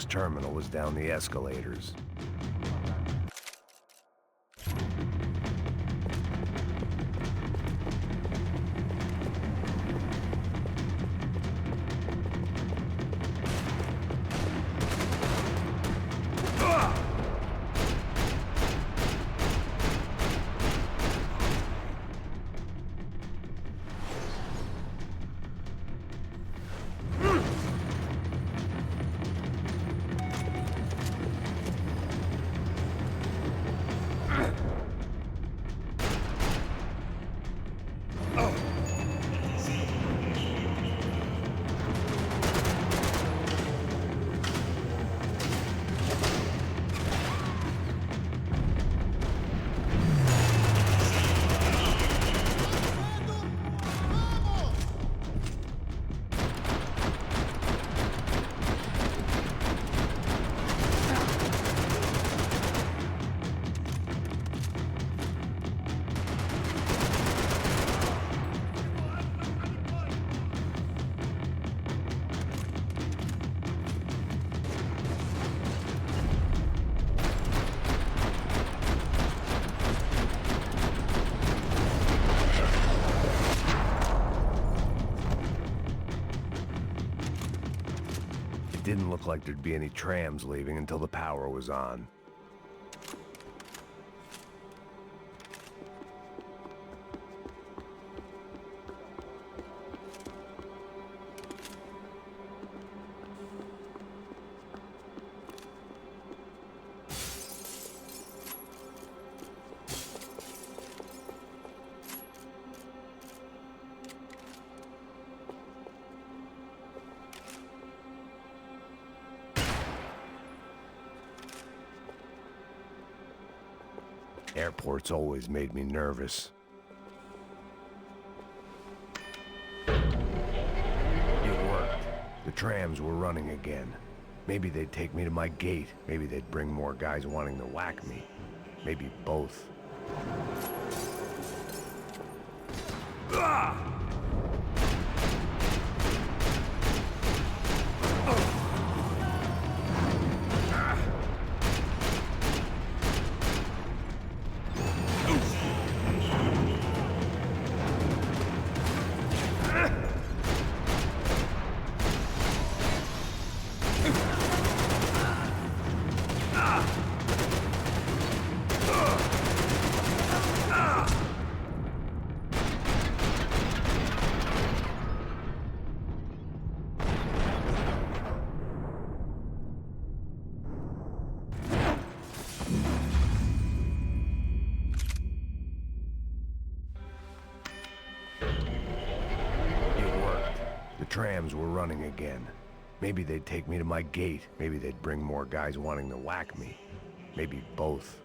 Terminal was down the escalators. It didn't look like there'd be any trams leaving until the power was on. Airports always made me nervous. It worked. The trams were running again. Maybe they'd take me to my gate. Maybe they'd bring more guys wanting to whack me. Maybe both. Ah! Trams were running again. Maybe they'd take me to my gate. Maybe they'd bring more guys wanting to whack me. Maybe both.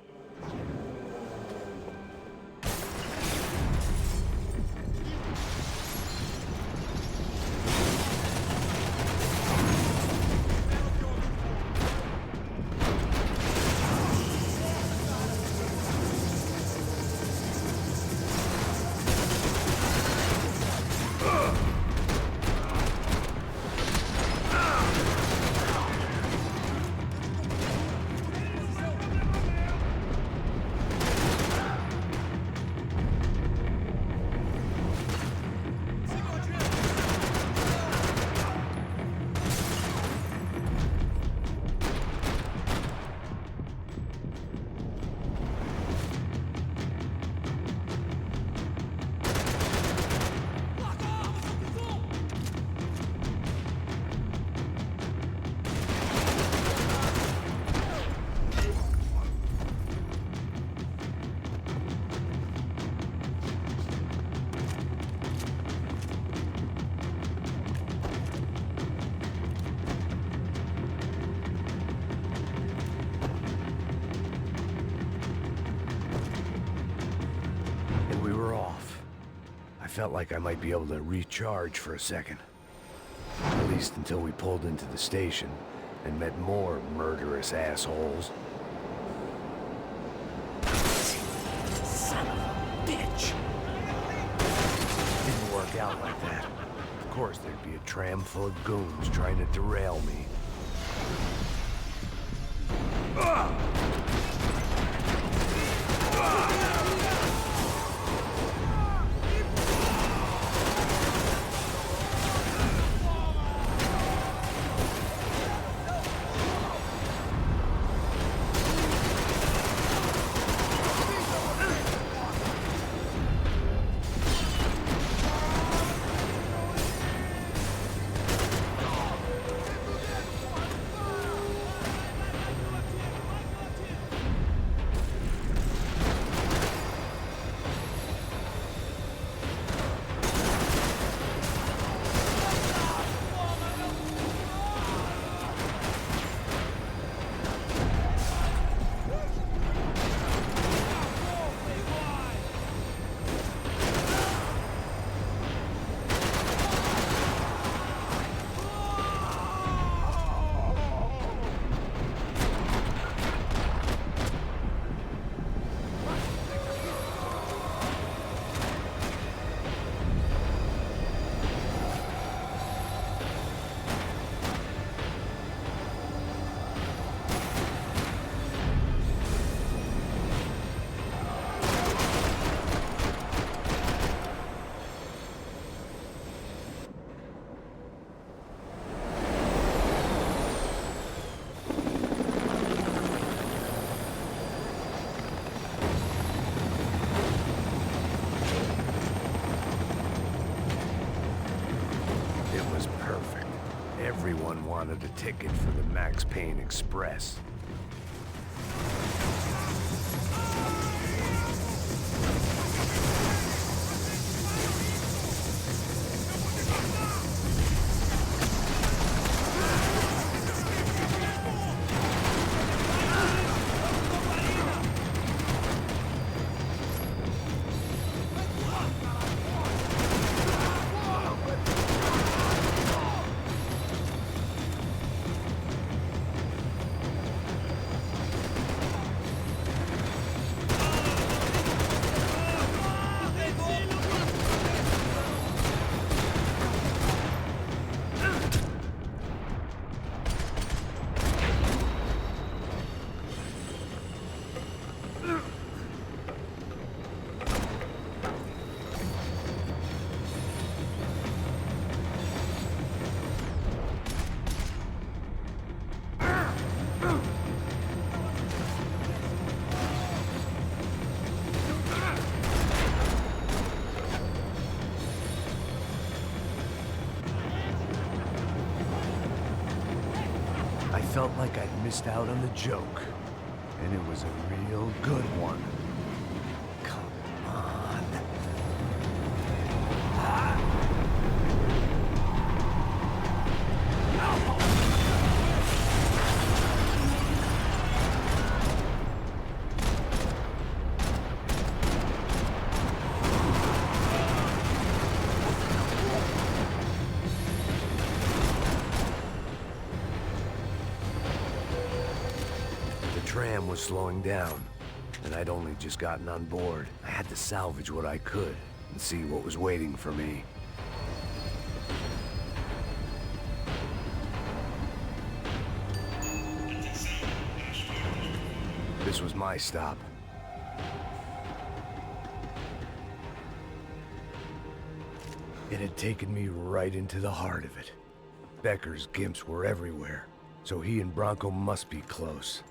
Felt like I might be able to recharge for a second. At least until we pulled into the station and met more murderous assholes. Son of a bitch! Didn't work out like that. Of course there'd be a tram full of goons trying to derail me. Everyone wanted a ticket for the Max Payne Express. I felt like I'd missed out on the joke, and it was a real good one. Come on. The tram was slowing down, and I'd only just gotten on board. I had to salvage what I could and see what was waiting for me. This was my stop. It had taken me right into the heart of it. Becker's gimps were everywhere, so he and Bronco must be close.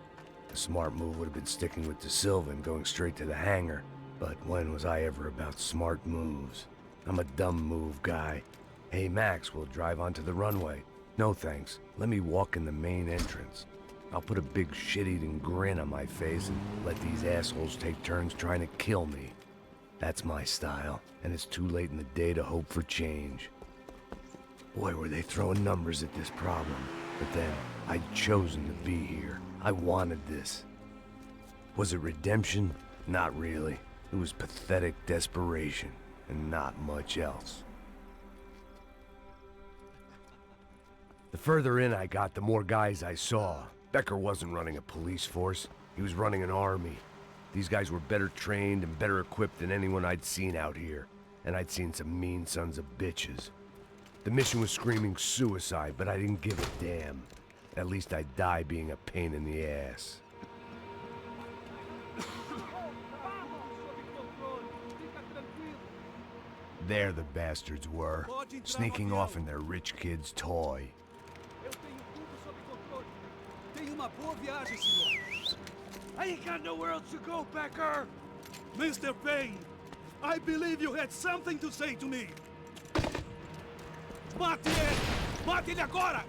A smart move would have been sticking with De Silva and going straight to the hangar, but when was I ever about smart moves? I'm a dumb move guy. Hey Max, we'll drive onto the runway. No thanks, let me walk in the main entrance. I'll put a big shit-eating grin on my face and let these assholes take turns trying to kill me. That's my style, and it's too late in the day to hope for change. Boy, were they throwing numbers at this problem. But then, I'd chosen to be here. I wanted this. Was it redemption? Not really. It was pathetic desperation, and not much else. The further in I got, the more guys I saw. Becker wasn't running a police force. He was running an army. These guys were better trained and better equipped than anyone I'd seen out here. And I'd seen some mean sons of bitches. The mission was screaming suicide, but I didn't give a damn. At least I'd die being a pain in the ass. There the bastards were, sneaking off in their rich kid's toy. I ain't got nowhere else to go, Becker! Mr. Payne, I believe you had something to say to me. Mate ele! Mate ele agora!